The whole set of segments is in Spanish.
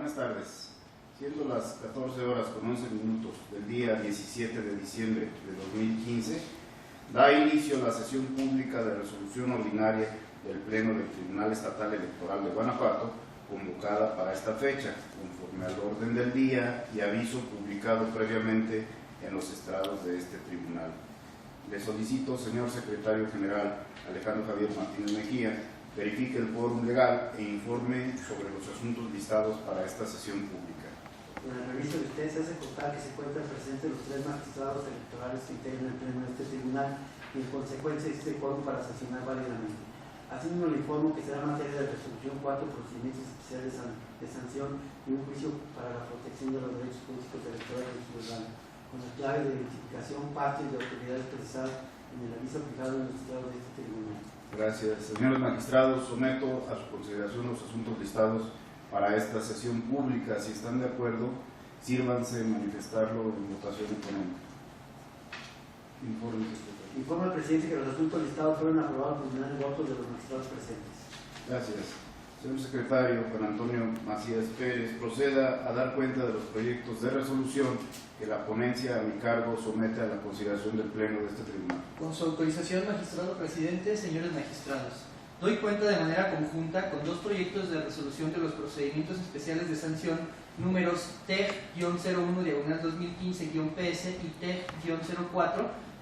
Buenas tardes. Siendo las 14 horas con 11 minutos del día 17 de diciembre de 2015, da inicio la sesión pública de resolución ordinaria del Pleno del Tribunal Estatal Electoral de Guanajuato, convocada para esta fecha, conforme al orden del día y aviso publicado previamente en los estrados de este tribunal. Le solicito, señor Secretario General Alejandro Javier Martínez Mejía, verifique el quórum legal e informe sobre los asuntos listados para esta sesión pública. Con el permiso de usted, se hace constar que se encuentran presentes los 3 magistrados electorales que integran el pleno de este tribunal y en consecuencia existe quórum para sesionar válidamente. Asimismo, le informo que será materia de resolución 4 procedimientos especiales de sanción y un juicio para la protección de los derechos políticos electorales del ciudadano, con la clave de identificación, partes de autoridades precisadas en el aviso fijado en los estados de este tribunal. Gracias. Señores magistrados, someto a su consideración los asuntos listados para esta sesión pública. Si están de acuerdo, sírvanse manifestarlo en votación económica. Informe, secretario. Informa al presidente que los asuntos listados fueron aprobados por unánime votos de los magistrados presentes. Gracias. Señor secretario Juan Antonio Macías Pérez, proceda a dar cuenta de los proyectos de resolución que la ponencia a mi cargo somete a la consideración del Pleno de este tribunal. Con su autorización, magistrado presidente, señores magistrados, doy cuenta de manera conjunta con 2 proyectos de resolución de los procedimientos especiales de sanción números TEG-01/2015-PS y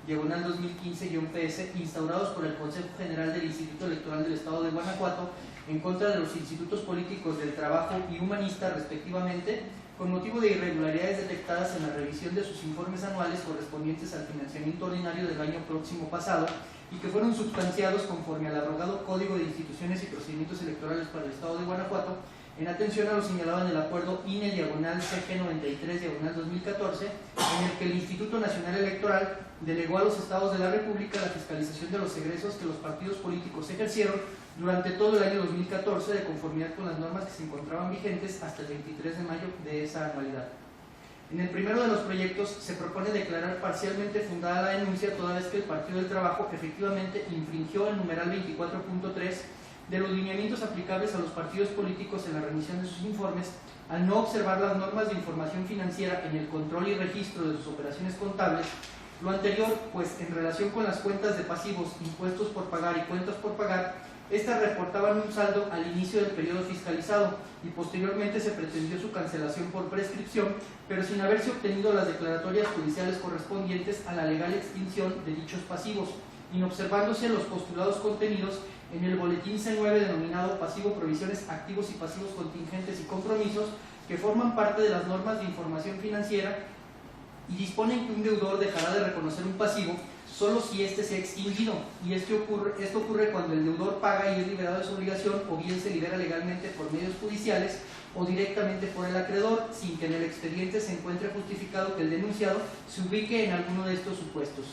TEG-04/2015-PS instaurados por el Consejo General del Instituto Electoral del Estado de Guanajuato en contra de los institutos políticos del Trabajo y Humanista, respectivamente, con motivo de irregularidades detectadas en la revisión de sus informes anuales correspondientes al financiamiento ordinario del año próximo pasado y que fueron substanciados conforme al abrogado Código de Instituciones y Procedimientos Electorales para el Estado de Guanajuato, en atención a lo señalado en el acuerdo INE/CG93/2014, en el que el Instituto Nacional Electoral delegó a los estados de la República la fiscalización de los egresos que los partidos políticos ejercieron durante todo el año 2014 de conformidad con las normas que se encontraban vigentes hasta el 23 de mayo de esa anualidad. En el primero de los proyectos se propone declarar parcialmente fundada la denuncia toda vez que el Partido del Trabajo efectivamente infringió el numeral 24.3 de los lineamientos aplicables a los partidos políticos en la remisión de sus informes al no observar las normas de información financiera en el control y registro de sus operaciones contables. Lo anterior, pues en relación con las cuentas de pasivos, impuestos por pagar y cuentas por pagar, estas reportaban un saldo al inicio del periodo fiscalizado y posteriormente se pretendió su cancelación por prescripción, pero sin haberse obtenido las declaratorias judiciales correspondientes a la legal extinción de dichos pasivos, inobservándose los postulados contenidos en el boletín C9 denominado Pasivo, Provisiones, Activos y Pasivos Contingentes y Compromisos, que forman parte de las normas de información financiera y disponen que un deudor dejará de reconocer un pasivo solo si éste se ha extinguido, y esto ocurre cuando el deudor paga y es liberado de su obligación, o bien se libera legalmente por medios judiciales o directamente por el acreedor, sin que en el expediente se encuentre justificado que el denunciado se ubique en alguno de estos supuestos.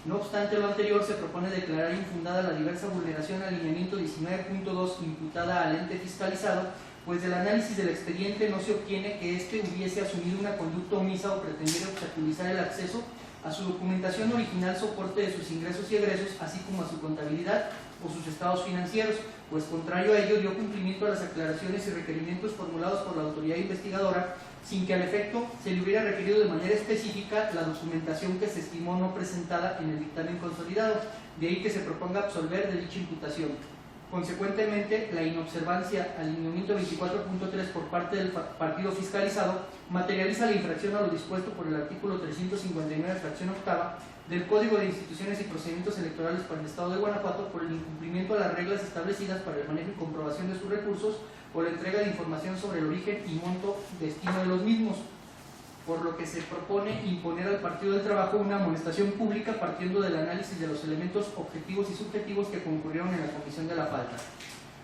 No obstante lo anterior, se propone declarar infundada la diversa vulneración al lineamiento 19.2 imputada al ente fiscalizado, pues del análisis del expediente no se obtiene que éste hubiese asumido una conducta omisa o pretendiera obstaculizar el acceso a su documentación original, soporte de sus ingresos y egresos, así como a su contabilidad o sus estados financieros, pues contrario a ello dio cumplimiento a las aclaraciones y requerimientos formulados por la autoridad investigadora, sin que al efecto se le hubiera requerido de manera específica la documentación que se estimó no presentada en el dictamen consolidado, de ahí que se proponga absolver de dicha imputación. Consecuentemente, la inobservancia al lineamiento 24.3 por parte del partido fiscalizado materializa la infracción a lo dispuesto por el artículo 359, fracción octava, del Código de Instituciones y Procedimientos Electorales para el Estado de Guanajuato por el incumplimiento a las reglas establecidas para el manejo y comprobación de sus recursos o la entrega de información sobre el origen y monto destino de los mismos, por lo que se propone imponer al Partido del Trabajo una amonestación pública partiendo del análisis de los elementos objetivos y subjetivos que concurrieron en la comisión de la falta.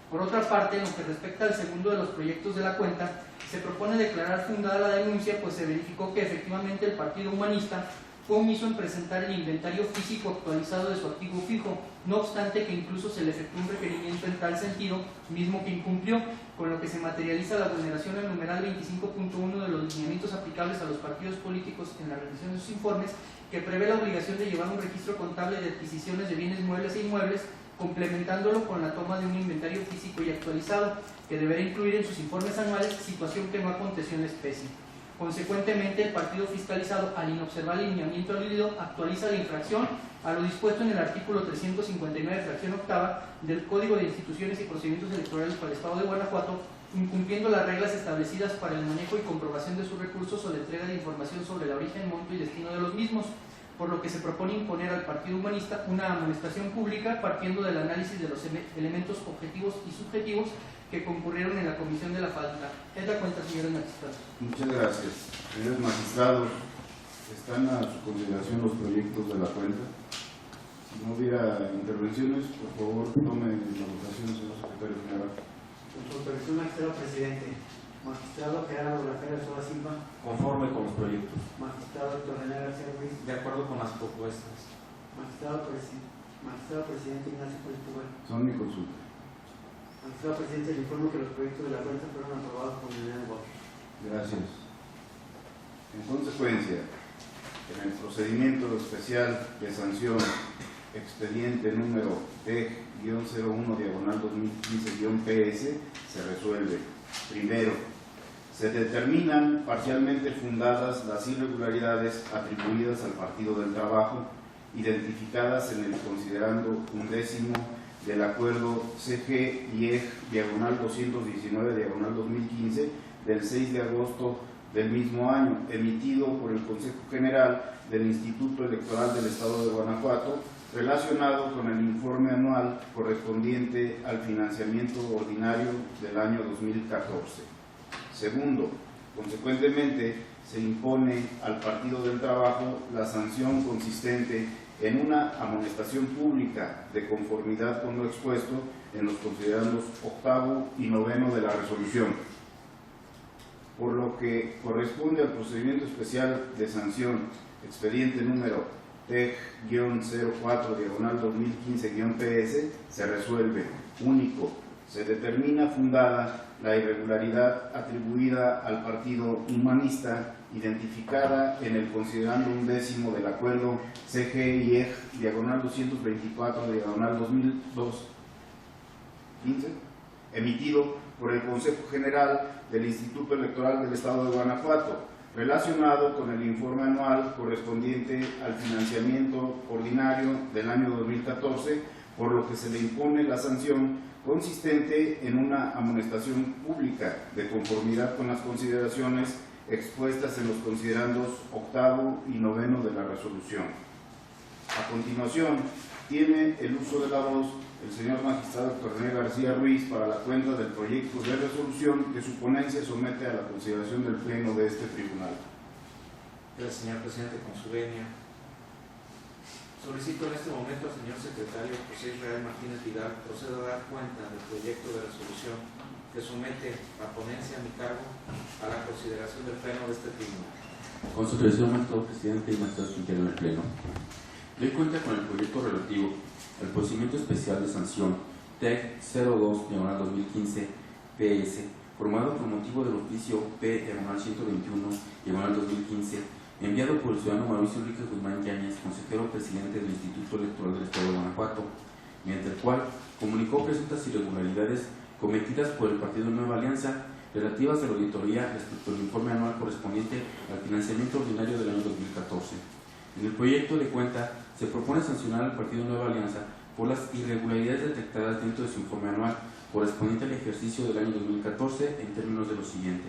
Por otra parte, en lo que respecta al segundo de los proyectos de la cuenta, se propone declarar fundada la denuncia, pues se verificó que efectivamente el Partido Humanista fue omiso en presentar el inventario físico actualizado de su activo fijo, no obstante que incluso se le efectuó un requerimiento en tal sentido, mismo que incumplió, con lo que se materializa la vulneración al numeral 25.1 de los lineamientos aplicables a los partidos políticos en la revisión de sus informes, que prevé la obligación de llevar un registro contable de adquisiciones de bienes muebles e inmuebles, complementándolo con la toma de un inventario físico y actualizado, que deberá incluir en sus informes anuales situación que no aconteció en especie. Consecuentemente, el partido fiscalizado, al inobservar el lineamiento aludido, actualiza la infracción a lo dispuesto en el artículo 359, fracción octava, del Código de Instituciones y Procedimientos Electorales para el Estado de Guanajuato, incumpliendo las reglas establecidas para el manejo y comprobación de sus recursos o la entrega de información sobre el origen, monto y destino de los mismos, por lo que se propone imponer al Partido Humanista una amonestación pública partiendo del análisis de los elementos objetivos y subjetivos que concurrieron en la comisión de la falta. Es la cuenta, señores magistrados. Muchas gracias. Señores magistrados, ¿están a su consideración los proyectos de la cuenta? Si no hubiera intervenciones, por favor, tome la votación, señor secretario general. Con su autorización, magistrado presidente. Magistrado Gerardo Rafael Sola Silva. Conforme con los proyectos. Magistrado Héctor René García Ruiz. De acuerdo con las propuestas. Magistrado presidente Ignacio Pérez Pugal. Son mi consulta. Magistrado presidente, le informo que los proyectos de la cuenta fueron aprobados por unanimidad de votos. Gracias. En consecuencia, en el procedimiento especial de sanción, expediente número T-01/2015-PS, se resuelve. Primero, se determinan parcialmente fundadas las irregularidades atribuidas al Partido del Trabajo, identificadas en el considerando 11 del acuerdo CG-IEG/219/2015 del 6 de agosto del mismo año, emitido por el Consejo General del Instituto Electoral del Estado de Guanajuato, relacionado con el informe anual correspondiente al financiamiento ordinario del año 2014. Segundo, consecuentemente, se impone al Partido del Trabajo la sanción consistente en una amonestación pública de conformidad con lo expuesto en los considerandos octavo y noveno de la resolución. Por lo que corresponde al procedimiento especial de sanción, expediente número TEG-04/2015-PS, se resuelve. Único, se determina fundada la irregularidad atribuida al Partido Humanista, identificada en el considerando 11 del acuerdo CG-224/2015, emitido por el Consejo General del Instituto Electoral del Estado de Guanajuato, relacionado con el informe anual correspondiente al financiamiento ordinario del año 2014, por lo que se le impone la sanción consistente en una amonestación pública de conformidad con las consideraciones expuestas en los considerandos octavo y noveno de la resolución. A continuación, tiene el uso de la voz el señor magistrado Héctor René García Ruiz para la cuenta del proyecto de resolución que su ponencia somete a la consideración del Pleno de este tribunal. Gracias, señor presidente, con su venia. Solicito en este momento al señor secretario José Israel Martínez Vidal proceda a dar cuenta del proyecto de resolución que somete a ponencia a mi cargo a la consideración del Pleno de este tribunal. Con su autorización, magistrado presidente y magistrados que integran el Pleno. Doy cuenta con el proyecto relativo al procedimiento especial de sanción TEC-02/2015-PS, formado por motivo del oficio P/121/2015, enviado por el ciudadano Mauricio Enrique Guzmán Yáñez, consejero presidente del Instituto Electoral del Estado de Guanajuato, mediante el cual comunicó presuntas irregularidades cometidas por el Partido Nueva Alianza relativas a la auditoría respecto al informe anual correspondiente al financiamiento ordinario del año 2014. En el proyecto de cuenta se propone sancionar al Partido Nueva Alianza por las irregularidades detectadas dentro de su informe anual correspondiente al ejercicio del año 2014 en términos de lo siguiente.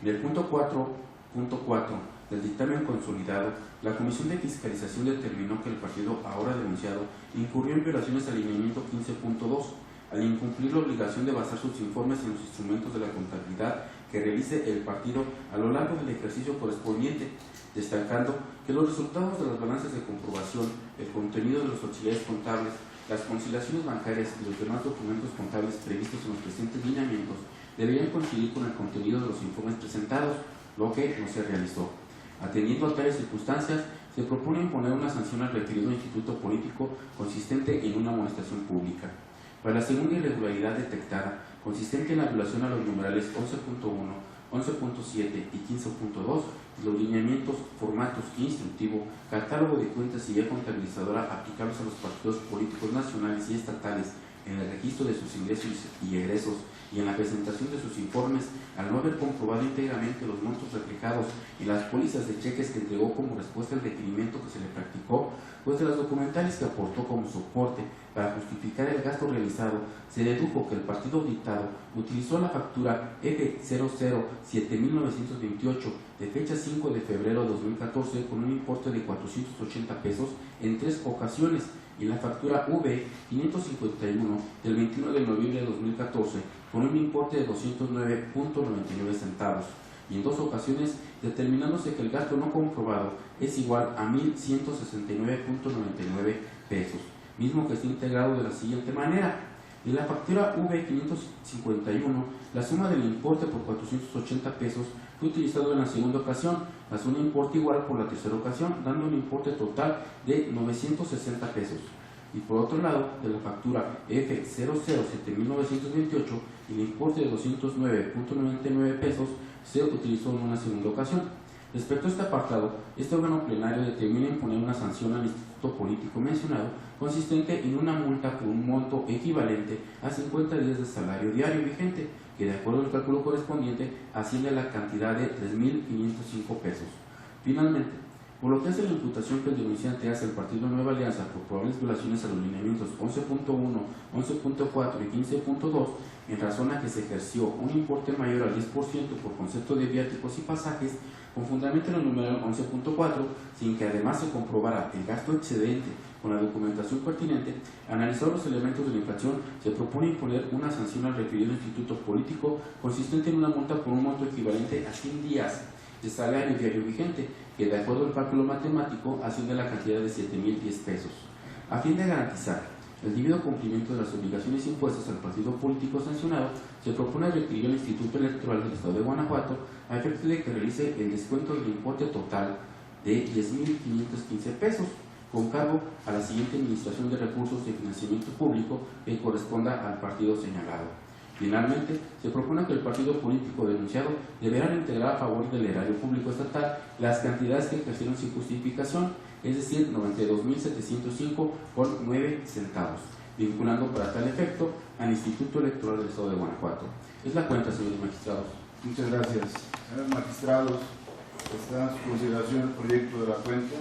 En el punto 4.4 del dictamen consolidado, la Comisión de Fiscalización determinó que el partido ahora denunciado incurrió en violaciones al lineamiento 15.2 al incumplir la obligación de basar sus informes en los instrumentos de la contabilidad que realice el partido a lo largo del ejercicio correspondiente, destacando que los resultados de las balanzas de comprobación, el contenido de los auxiliares contables, las conciliaciones bancarias y los demás documentos contables previstos en los presentes lineamientos deberían coincidir con el contenido de los informes presentados, lo que no se realizó. Atendiendo a tales circunstancias, se propone imponer una sanción al referido instituto político consistente en una amonestación pública. Para la segunda irregularidad detectada, consistente en la violación a los numerales 11.1, 11.7 y 15.2, los lineamientos, formatos e instructivo, catálogo de cuentas y vía contabilizadora aplicables a los partidos políticos nacionales y estatales en el registro de sus ingresos y egresos y en la presentación de sus informes, al no haber comprobado íntegramente los montos reflejados en las pólizas de cheques que entregó como respuesta al requerimiento que se le practicó, pues de las documentales que aportó como soporte para justificar el gasto realizado, se dedujo que el partido auditado utilizó la factura F007928 de fecha 5 de febrero de 2014 con un importe de 480 pesos en 3 ocasiones, y la factura V551 del 21 de noviembre de 2014 con un importe de 209.99 centavos, y en 2 ocasiones determinándose que el gasto no comprobado es igual a 1.169.99 pesos, mismo que está integrado de la siguiente manera. En la factura V551, la suma del importe por 480 pesos fue utilizado en la segunda ocasión, más un importe igual por la tercera ocasión, dando un importe total de 960 pesos. Y por otro lado, de la factura F007928, el importe de 209.99 pesos se utilizó en una segunda ocasión. Respecto a este apartado, este órgano plenario determina imponer una sanción al instituto político mencionado consistente en una multa por un monto equivalente a 50 días de salario diario vigente, que de acuerdo al cálculo correspondiente asciende a la cantidad de 3.505 pesos. Finalmente, por lo que hace la imputación que el denunciante hace al partido Nueva Alianza por probables violaciones a los lineamientos 11.1, 11.4 y 15.2, en razón a que se ejerció un importe mayor al 10% por concepto de viáticos y pasajes, con fundamento en el numeral 11.4, sin que además se comprobara el gasto excedente con la documentación pertinente, analizando los elementos de la infracción, se propone imponer una sanción al referido instituto político consistente en una multa por un monto equivalente a 100 días de salario diario vigente, que de acuerdo al cálculo matemático asciende a la cantidad de 7.010 pesos. A fin de garantizar el debido cumplimiento de las obligaciones impuestas al partido político sancionado, se propone requerir al Instituto Electoral del Estado de Guanajuato a efecto de que realice el descuento del importe total de 10.515 pesos, con cargo a la siguiente administración de recursos de financiamiento público que corresponda al partido señalado. Finalmente, se propone que el partido político denunciado deberá integrar a favor del erario público estatal las cantidades que ejercieron sin justificación, es decir, 92.705,9 centavos, vinculando para tal efecto al Instituto Electoral del Estado de Guanajuato. Es la cuenta, señores magistrados. Muchas gracias. Señores magistrados, está a su consideración el proyecto de la cuenta.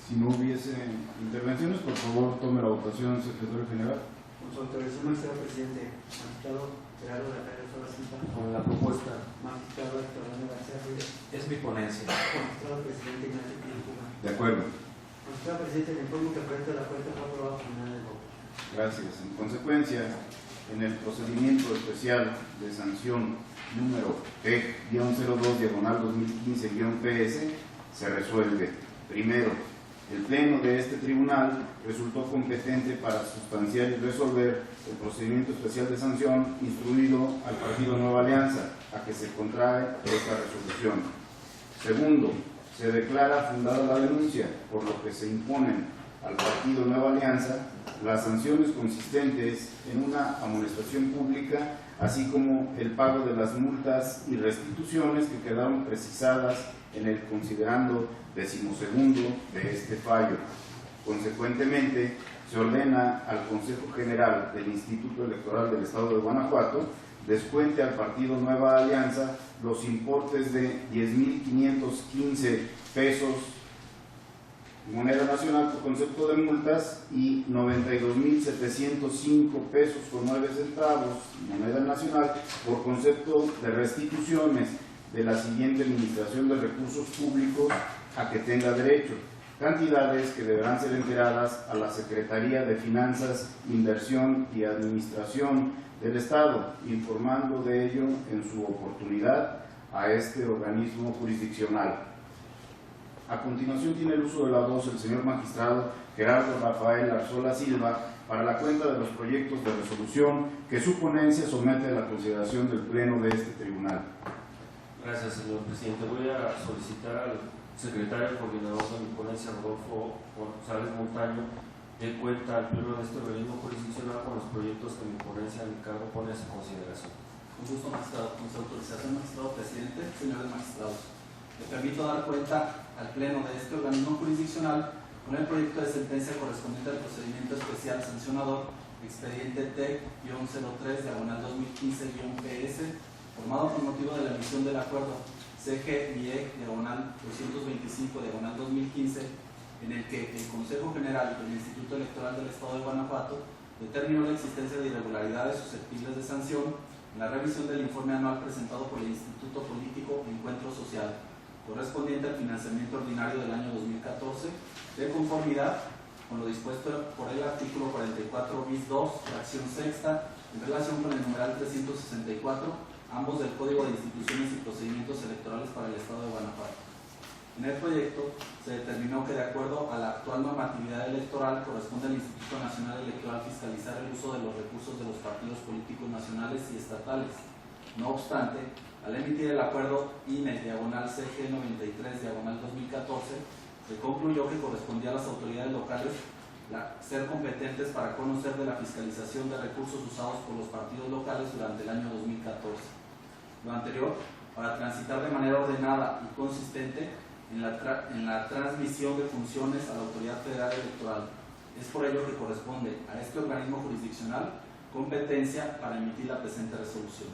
Si no hubiese intervenciones, por favor, tome la votación, secretario general. Con su autorización, magistrado presidente, magistrado Gerardo Rafael Sola Silva, Con la propuesta magistrado Héctor Manuel García Ruiz, es mi ponencia. magistrado presidente Ignacio Pino. De acuerdo. Magistrado presidente, le informo que el proyecto de la cuenta fue aprobado por unanimidad de votos. Gracias. En consecuencia, en el procedimiento especial de sanción número P-02-2015-PS se resuelve. Primero, el Pleno de este tribunal resultó competente para sustanciar y resolver el procedimiento especial de sanción instruido al partido Nueva Alianza a que se contrae esta resolución. Segundo, se declara fundada la denuncia, por lo que se imponen al partido Nueva Alianza las sanciones consistentes en una amonestación pública, así como el pago de las multas y restituciones que quedaron precisadas en el considerando 12º de este fallo. Consecuentemente, se ordena al Consejo General del Instituto Electoral del Estado de Guanajuato descuente al partido Nueva Alianza los importes de 10.515 pesos moneda nacional por concepto de multas y 92.705 pesos con 9 centavos moneda nacional por concepto de restituciones de la siguiente administración de recursos públicos a que tenga derecho, cantidades que deberán ser enteradas a la Secretaría de Finanzas, Inversión y Administración del Estado, informando de ello en su oportunidad a este organismo jurisdiccional. A continuación tiene el uso de la voz el señor magistrado Gerardo Rafael Arzola Silva para la cuenta de los proyectos de resolución que su ponencia somete a la consideración del Pleno de este tribunal. Gracias, señor presidente. Voy a solicitar al secretario coordinador de mi ponencia, Rodolfo González Montaño, de cuenta al Pleno de este organismo jurisdiccional con los proyectos que mi ponencia a mi cargo pone a su consideración. Con gusto, magistrado. Con su autorización, magistrado presidente, señores magistrados. Me permito dar cuenta al Pleno de este organismo jurisdiccional con el proyecto de sentencia correspondiente al procedimiento especial sancionador, expediente TEC-03/2015-PS, formado por motivo de la emisión del acuerdo CG-IEC-225/2015, en el que el Consejo General del Instituto Electoral del Estado de Guanajuato determinó la existencia de irregularidades susceptibles de sanción en la revisión del informe anual presentado por el Instituto Político Encuentro Social, correspondiente al financiamiento ordinario del año 2014, de conformidad con lo dispuesto por el artículo 44 bis 2, fracción sexta, en relación con el numeral 364, ambos del Código de Instituciones y Procedimientos Electorales para el Estado de Guanajuato. En el proyecto se determinó que, de acuerdo a la actual normatividad electoral, corresponde al Instituto Nacional Electoral fiscalizar el uso de los recursos de los partidos políticos nacionales y estatales. No obstante, al emitir el acuerdo INE/CG93/2014, se concluyó que correspondía a las autoridades locales ser competentes para conocer de la fiscalización de recursos usados por los partidos locales durante el año 2014. Lo anterior, para transitar de manera ordenada y consistente en la transmisión de funciones a la Autoridad Federal Electoral. Es por ello que corresponde a este organismo jurisdiccional competencia para emitir la presente resolución.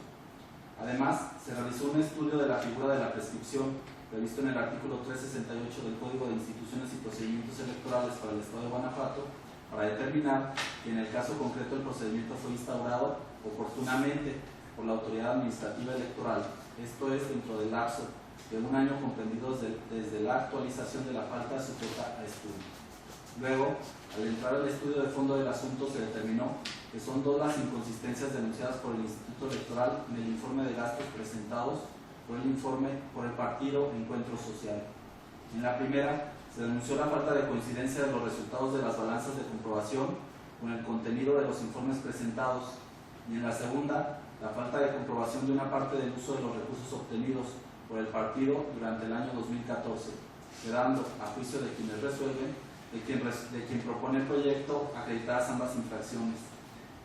Además, se realizó un estudio de la figura de la prescripción previsto en el artículo 368 del Código de Instituciones y Procedimientos Electorales para el Estado de Guanajuato, para determinar que en el caso concreto el procedimiento fue instaurado oportunamente por la Autoridad Administrativa Electoral, esto es, dentro del lapso de un año comprendido desde la actualización de la falta sujeta a estudio. Luego, al entrar al estudio de fondo del asunto, se determinó que son dos las inconsistencias denunciadas por el Instituto Electoral en el informe de gastos presentados por el partido Encuentro Social. En la primera, se denunció la falta de coincidencia de los resultados de las balanzas de comprobación con el contenido de los informes presentados, y en la segunda, la falta de comprobación de una parte del uso de los recursos obtenidos por el partido durante el año 2014, quedando, a juicio de quienes resuelven, de quien propone el proyecto, acreditadas ambas infracciones.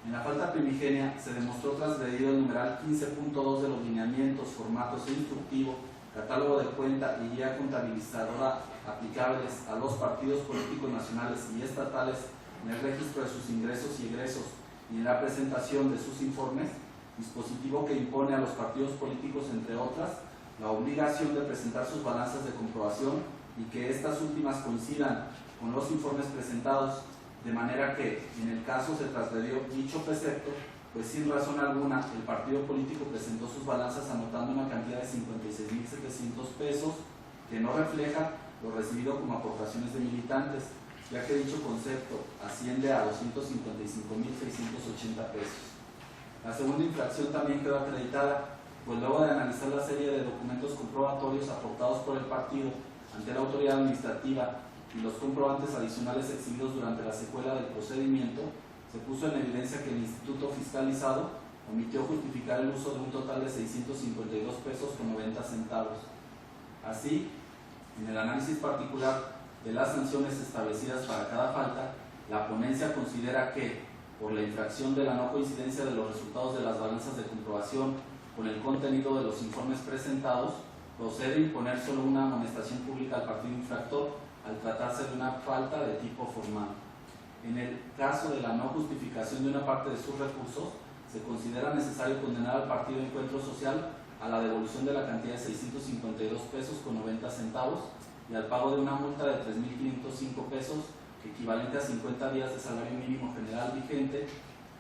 En la falta primigenia se demostró transgredido el numeral 15.2 de los lineamientos, formatos e instructivo, catálogo de cuenta y guía contabilizadora aplicables a los partidos políticos nacionales y estatales en el registro de sus ingresos y egresos y en la presentación de sus informes, dispositivo que impone a los partidos políticos, entre otras, la obligación de presentar sus balanzas de comprobación y que estas últimas coincidan con los informes presentados, de manera que, en el caso se transgredió dicho precepto, pues sin razón alguna el partido político presentó sus balanzas anotando una cantidad de 56.700 pesos que no refleja lo recibido como aportaciones de militantes, ya que dicho concepto asciende a 255.680 pesos. La segunda infracción también quedó acreditada, pues luego de analizar la serie de documentos comprobatorios aportados por el partido ante la autoridad administrativa y los comprobantes adicionales exhibidos durante la secuela del procedimiento, se puso en evidencia que el instituto fiscalizado omitió justificar el uso de un total de 652 pesos con 90 centavos. Así, en el análisis particular de las sanciones establecidas para cada falta, la ponencia considera que, por la infracción de la no coincidencia de los resultados de las balanzas de comprobación con el contenido de los informes presentados, procede imponer solo una amonestación pública al partido infractor al tratarse de una falta de tipo formal. En el caso de la no justificación de una parte de sus recursos, se considera necesario condenar al partido Encuentro Social a la devolución de la cantidad de 652 pesos con 90 centavos y al pago de una multa de 3.505 pesos, equivalente a 50 días de salario mínimo general vigente,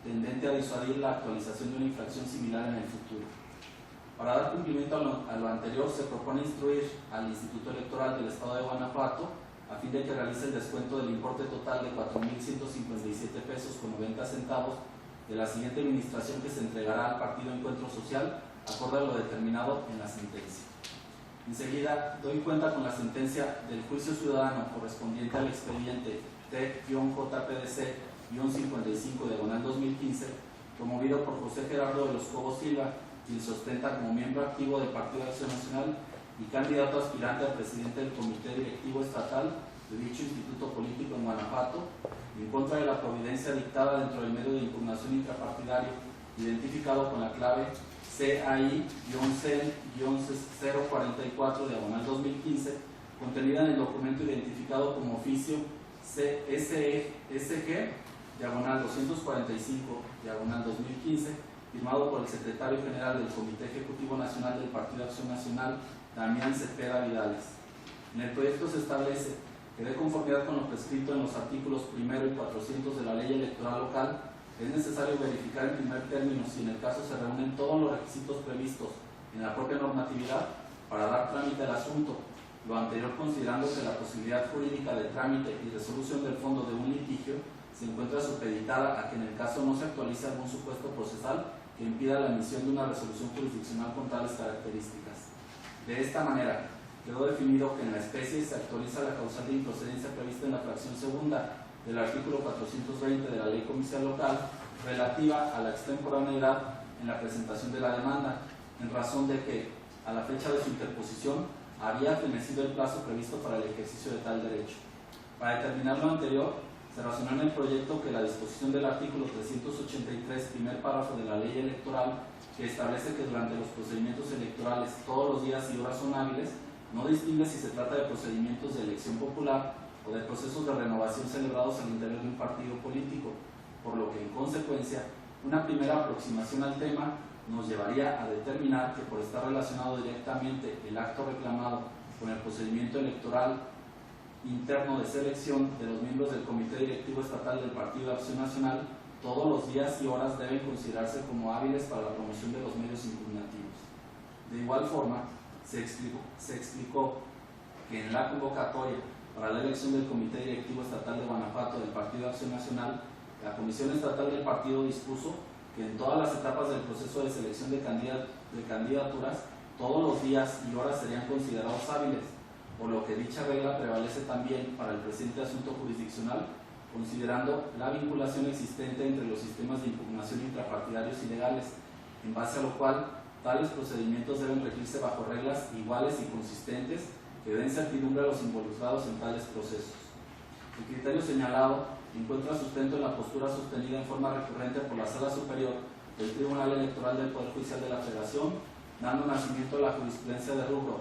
tendente a disuadir la actualización de una infracción similar en el futuro. Para dar cumplimiento a lo anterior, se propone instruir al Instituto Electoral del Estado de Guanajuato a fin de que realice el descuento del importe total de 4.157 pesos con 90 centavos de la siguiente administración que se entregará al partido Encuentro Social, acorde a lo determinado en la sentencia. Enseguida, doy cuenta con la sentencia del juicio ciudadano correspondiente al expediente TEC-JPDC-55/2015, promovido por José Gerardo de los Cobos Silva, quien se ostenta como miembro activo del Partido de Acción Nacional y candidato aspirante a presidente del Comité Directivo Estatal de dicho instituto político en Guanajuato, en contra de la providencia dictada dentro del medio de impugnación intrapartidario, identificado con la clave CAI-044/2015, contenida en el documento identificado como oficio CSG-245/2015, firmado por el secretario general del Comité Ejecutivo Nacional del Partido Acción Nacional, Damián Cepeda Vidales. En el proyecto se establece que, de conformidad con lo prescrito en los artículos 1 y 400 de la Ley Electoral Local, es necesario verificar en primer término si en el caso se reúnen todos los requisitos previstos en la propia normatividad para dar trámite al asunto, lo anterior considerando que la posibilidad jurídica de trámite y resolución del fondo de un litigio se encuentra supeditada a que en el caso no se actualice algún supuesto procesal que impida la emisión de una resolución jurisdiccional con tales características. De esta manera, quedó definido que en la especie se actualiza la causal de improcedencia prevista en la fracción segunda del artículo 420 de la Ley Comicial Local, relativa a la extemporaneidad en la presentación de la demanda, en razón de que, a la fecha de su interposición, había fenecido el plazo previsto para el ejercicio de tal derecho. Para determinar lo anterior, se razonó en el proyecto que la disposición del artículo 383, primer párrafo de la Ley Electoral, que establece que durante los procedimientos electorales todos los días y horas son hábiles, no distingue si se trata de procedimientos de elección popular o de procesos de renovación celebrados al interior de un partido político, por lo que, en consecuencia, una primera aproximación al tema nos llevaría a determinar que, por estar relacionado directamente el acto reclamado con el procedimiento electoral interno de selección de los miembros del Comité Directivo Estatal del Partido de Acción Nacional, todos los días y horas deben considerarse como hábiles para la promoción de los medios impugnativos. De igual forma, se explicó que en la convocatoria para la elección del Comité Directivo Estatal de Guanajuato del Partido de Acción Nacional, la Comisión Estatal del Partido dispuso que en todas las etapas del proceso de selección de candidaturas, todos los días y horas serían considerados hábiles, por lo que dicha regla prevalece también para el presente asunto jurisdiccional, considerando la vinculación existente entre los sistemas de impugnación intrapartidarios y legales, en base a lo cual tales procedimientos deben regirse bajo reglas iguales y consistentes que den certidumbre a los involucrados en tales procesos. El criterio señalado encuentra sustento en la postura sostenida en forma recurrente por la Sala Superior del Tribunal Electoral del Poder Judicial de la Federación, dando nacimiento a la jurisprudencia de rubro.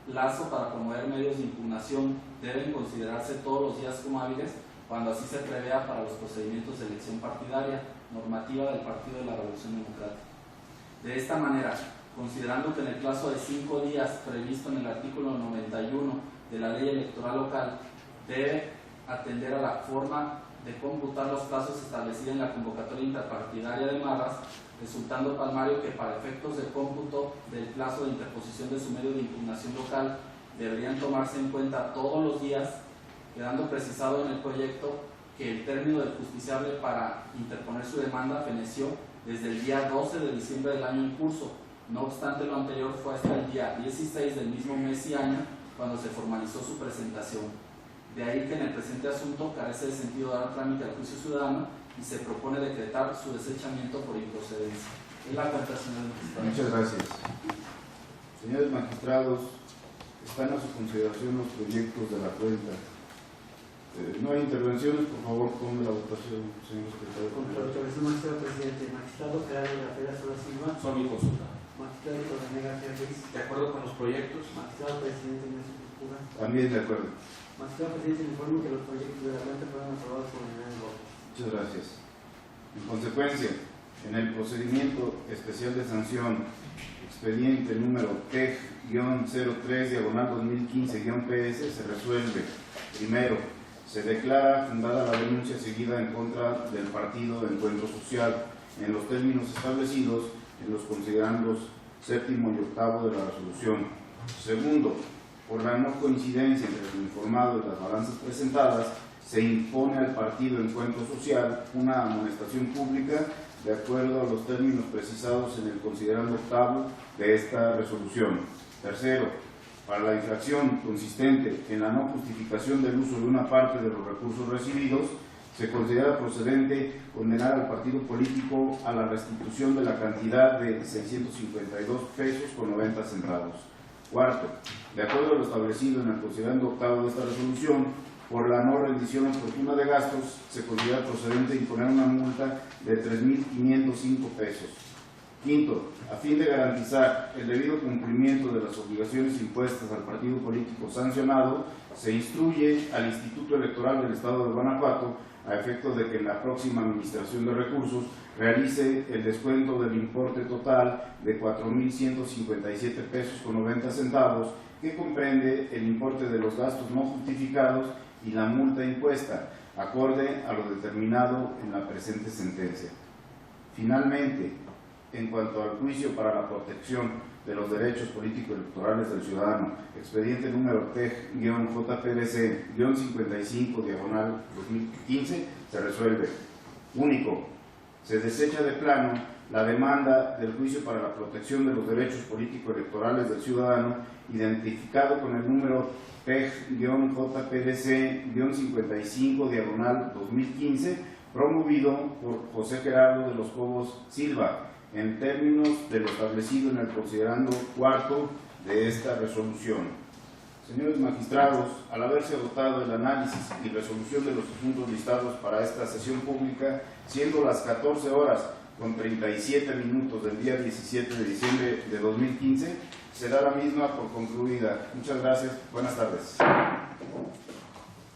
Plazo para promover medios de impugnación deben considerarse todos los días como hábiles cuando así se prevea para los procedimientos de elección partidaria, normativa del Partido de la Revolución Democrática. De esta manera, considerando que en el plazo de 5 días previsto en el artículo 91 de la Ley Electoral Local debe atender a la forma de computar los plazos establecida en la convocatoria interpartidaria de Marras, resultando palmario que para efectos de cómputo del plazo de interposición de su medio de impugnación local deberían tomarse en cuenta todos los días, quedando precisado en el proyecto que el término del justiciable para interponer su demanda feneció desde el día 12 de diciembre del año en curso. No obstante, lo anterior fue hasta el día 16 del mismo mes y año cuando se formalizó su presentación. De ahí que en el presente asunto carece de sentido dar trámite al juicio ciudadano y se propone decretar su desechamiento por improcedencia. Es la cuenta, señor magistrado. Muchas gracias. Señores magistrados, están a su consideración los proyectos de la cuenta. No hay intervenciones, por favor, ponme la votación, señor secretario. Contra la autorización, magistrado presidente. Magistrado Gerardo Rafera Sola Silva. Son mi consulta. Magistrado Rodríguez García Ruiz. De acuerdo con los proyectos, Magistrado presidente Ignacio Coscura. También de acuerdo. Magistrado presidente, le informo que los proyectos de la cuenta fueron aprobados por unanimidad de votos. Muchas gracias. En consecuencia, en el procedimiento especial de sanción, expediente número TEG-03/2015-PS, se resuelve. Primero, se declara fundada la denuncia seguida en contra del Partido de Encuentro Social en los términos establecidos en los considerandos 7º y 8º de la resolución. Segundo, por la no coincidencia entre lo informado y las balanzas presentadas, se impone al Partido Encuentro Social una amonestación pública de acuerdo a los términos precisados en el considerando 8º de esta resolución. Tercero, para la infracción consistente en la no justificación del uso de una parte de los recursos recibidos, se considera procedente condenar al partido político a la restitución de la cantidad de 652 pesos con 90 centavos. Cuarto, de acuerdo a lo establecido en el considerando 8º de esta resolución, por la no rendición oportuna de gastos, se considera procedente imponer una multa de 3.505 pesos. Quinto, a fin de garantizar el debido cumplimiento de las obligaciones impuestas al partido político sancionado, se instruye al Instituto Electoral del Estado de Guanajuato, a efecto de que en la próxima administración de recursos realice el descuento del importe total de 4.157 pesos con 90 centavos, que comprende el importe de los gastos no justificados y la multa impuesta, acorde a lo determinado en la presente sentencia. Finalmente, en cuanto al juicio para la protección de los derechos político-electorales del ciudadano, expediente número TEG-JPDC-55/2015, se resuelve. Único, se desecha de plano la demanda del juicio para la protección de los derechos político-electorales del ciudadano, identificado con el número PEG-JPDC-55/2015, promovido por José Gerardo de los Cobos Silva, en términos de lo establecido en el considerando cuarto de esta resolución. Señores magistrados, al haberse agotado el análisis y resolución de los asuntos listados para esta sesión pública, siendo las 14 horas con 37 minutos del día 17 de diciembre de 2015, se da la misma por concluida. Muchas gracias. Buenas tardes.